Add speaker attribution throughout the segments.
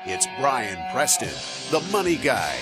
Speaker 1: It's Brian Preston, the Money Guy.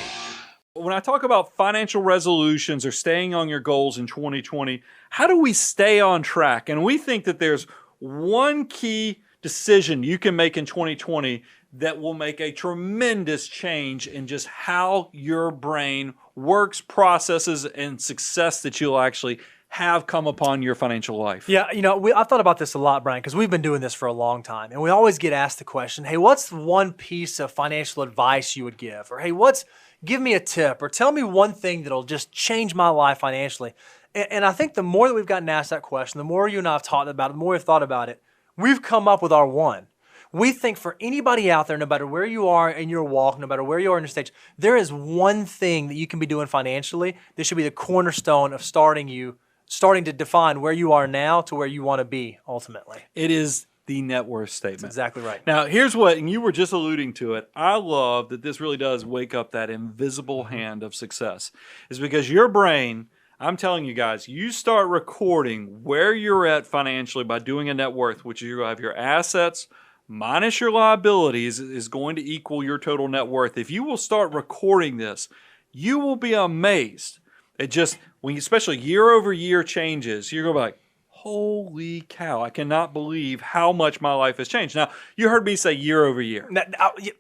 Speaker 2: When I talk about financial resolutions or staying on your goals in 2020, how do we stay on track? And we think that there's one key decision you can make in 2020 that will make a tremendous change in just how your brain works, processes, and success that you'll actually have come upon your financial life.
Speaker 3: Yeah, I've thought about this a lot, Brian, because we've been doing this for a long time. And we always get asked the question, hey, what's one piece of financial advice you would give? Or, hey, give me a tip, or tell me one thing that'll just change my life financially. And I think the more that we've gotten asked that question, the more you and I have talked about it, the more we've thought about it, we've come up with our one. We think for anybody out there, no matter where you are in your walk, no matter where you are in your stage, there is one thing that you can be doing financially that should be the cornerstone of starting to define where you are now to where you want to be ultimately.
Speaker 2: It is the net worth statement.
Speaker 3: That's exactly right.
Speaker 2: Now, here's what, and you were just alluding to it. I love that this really does wake up that invisible hand of success. Is because your brain, I'm telling you guys, you start recording where you're at financially by doing a net worth, which you have your assets minus your liabilities is going to equal your total net worth. If you will start recording this, you will be amazed. It just, when you, especially year over year changes, you're going to be like, holy cow, I cannot believe how much my life has changed. Now, you heard me say year over year.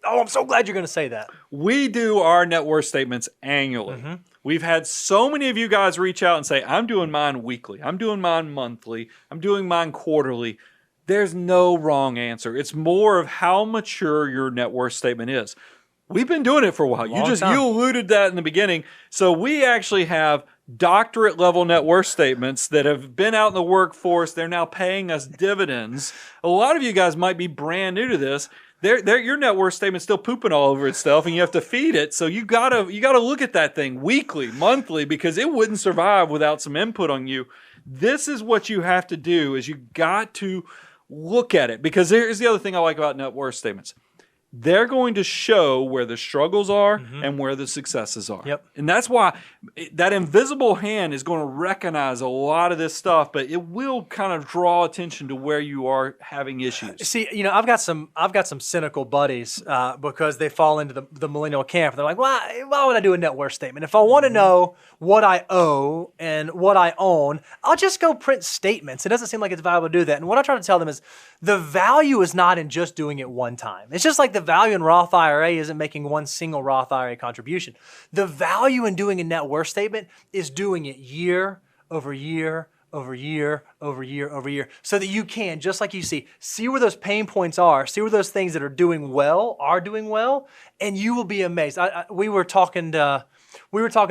Speaker 3: I'm so glad you're going to say that.
Speaker 2: We do our net worth statements annually. Mm-hmm. We've had so many of you guys reach out and say, I'm doing mine weekly, I'm doing mine monthly, I'm doing mine quarterly. There's no wrong answer. It's more of how mature your net worth statement is. We've been doing it for a while. You alluded that in the beginning. So we actually have doctorate level net worth statements that have been out in the workforce. They're now paying us dividends. A lot of you guys might be brand new to this. Your net worth statement's still pooping all over itself, and you have to feed it. So you gotta look at that thing weekly, monthly, because it wouldn't survive without some input on you. This is what you have to do: is you got to look at it, because here's the other thing I like about net worth statements. They're going to show where the struggles are and where the successes are.
Speaker 3: Yep.
Speaker 2: And that's why that invisible hand is going to recognize a lot of this stuff, but it will kind of draw attention to where you are having issues.
Speaker 3: See, I've got some cynical buddies because they fall into the millennial camp. They're like, why would I do a net worth statement? If I want to know what I owe and what I own, I'll just go print statements. It doesn't seem like it's valuable to do that. And what I try to tell them is the value is not in just doing it one time. It's just like the value in Roth IRA isn't making one single Roth IRA contribution. The value in doing a net worth statement is doing it year over year over year over year over year, so that you can, just like you see where those pain points are, see where those things that are doing well, and you will be amazed. We were talking to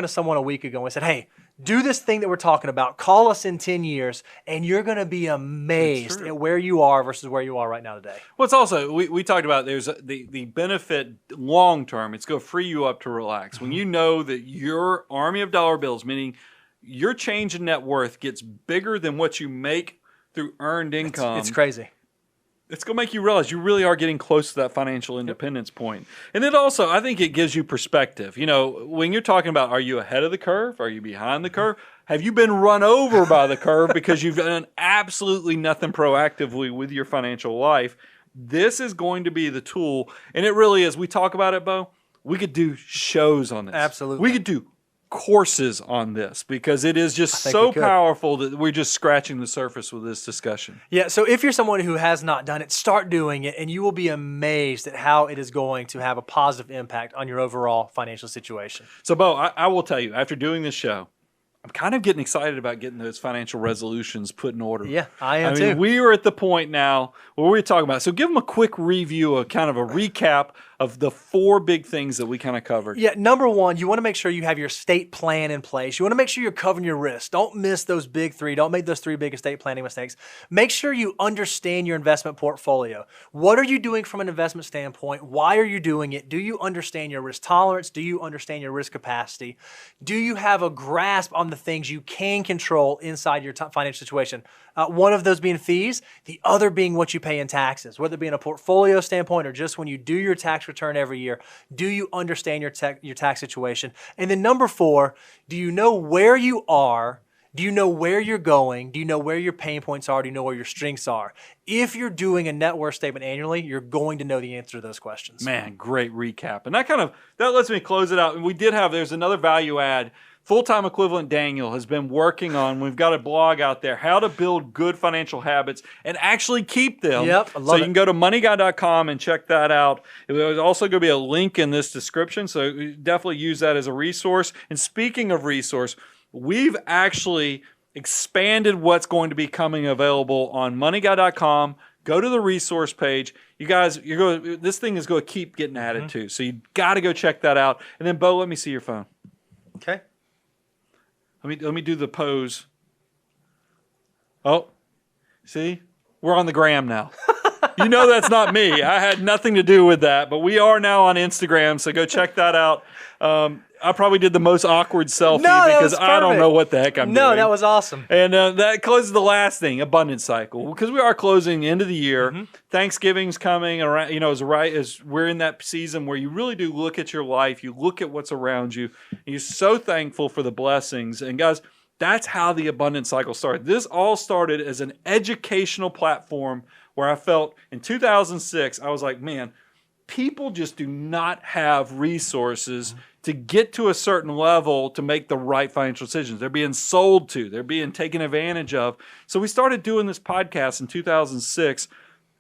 Speaker 3: someone a week ago, and we said, hey, do this thing that we're talking about. Call us in 10 years, and you're going to be amazed at where you are versus where you are right now today.
Speaker 2: Well, it's also, we talked about there's the benefit long term. It's going to free you up to relax. When you know that your army of dollar bills, meaning your change in net worth, gets bigger than what you make through earned income.
Speaker 3: It's crazy.
Speaker 2: It's going to make you realize you really are getting close to that financial independence point. And it also, I think it gives you perspective. When you're talking about, are you ahead of the curve? Are you behind the curve? Have you been run over by the curve because you've done absolutely nothing proactively with your financial life? This is going to be the tool. And it really is. We talk about it, Bo. We could do shows on this.
Speaker 3: Absolutely.
Speaker 2: We could do courses on this, because it is just so powerful that we're just scratching the surface with this discussion.
Speaker 3: Yeah, so if you're someone who has not done it, start doing it, and you will be amazed at how it is going to have a positive impact on your overall financial situation.
Speaker 2: So, Bo, I will tell you, after doing this show, I'm kind of getting excited about getting those financial resolutions put in order.
Speaker 3: Yeah, I am too.
Speaker 2: We are at the point now where we're talking about. So give them a quick review, a kind of a recap of the 4 big things that we kind of covered.
Speaker 3: Yeah, number 1, you want to make sure you have your estate plan in place. You want to make sure you're covering your risks. Don't miss those big 3. Don't make those 3 big estate planning mistakes. Make sure you understand your investment portfolio. What are you doing from an investment standpoint? Why are you doing it? Do you understand your risk tolerance? Do you understand your risk capacity? Do you have a grasp on the things you can control inside your financial situation? One of those being fees, the other being what you pay in taxes, whether it be in a portfolio standpoint or just when you do your tax return every year. Do you understand your tax situation? And then number 4, do you know where you are Do you know where you're going? Do you know where your pain points are? Do you know where your strengths are? If you're doing a net worth statement annually, you're going to know the answer to those questions.
Speaker 2: Man, great recap. And that lets me close it out. And there's another value add. Full-time equivalent Daniel has been working on, we've got a blog out there, how to build good financial habits and actually keep them.
Speaker 3: Yep, I love
Speaker 2: so you
Speaker 3: it.
Speaker 2: can go to moneyguy.com and check that out. There's also going to be a link in this description, so definitely use that as a resource. And speaking of resource, we've actually expanded what's going to be coming available on moneyguy.com. Go to the resource page. You guys, this thing is going to keep getting added to. So you got to go check that out. And then, Bo, let me see your phone.
Speaker 3: Okay.
Speaker 2: Let me do the pose. Oh, see? We're on the gram now. You know that's not me. I had nothing to do with that, but we are now on Instagram, so go check that out. I probably did the most awkward selfie because I don't know what the heck I'm doing.
Speaker 3: No, that was awesome.
Speaker 2: And that closes the last thing, abundance cycle, because we are closing the end of the year. Thanksgiving's coming around. As we're in that season where you really do look at your life, you look at what's around you, and you're so thankful for the blessings. And guys, that's how the abundance cycle started. This all started as an educational platform where I felt in 2006, I was like, man, people just do not have resources to get to a certain level to make the right financial decisions. They're being sold to, they're being taken advantage of. So we started doing this podcast in 2006,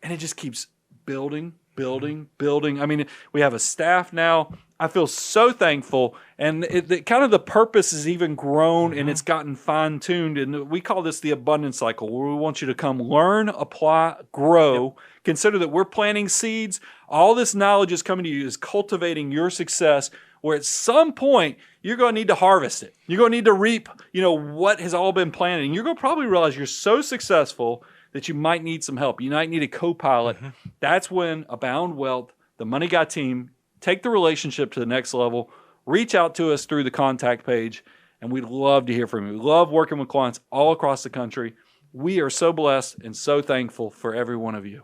Speaker 2: and it just keeps building. I mean, we have a staff now. I feel so thankful, and kind of the purpose has even grown, and it's gotten fine-tuned, and we call this the abundance cycle, where we want you to come learn, apply, grow. Consider that we're planting seeds. All this knowledge is coming to you, is cultivating your success, where at some point you're going to need to harvest it. You're going to need to reap, what has all been planted, and you're going to probably realize you're so successful that you might need some help. You might need a co-pilot. That's when Abound Wealth, the Money Guy team, take the relationship to the next level. Reach out to us through the contact page, and we'd love to hear from you. We love working with clients all across the country. We are so blessed and so thankful for every one of you.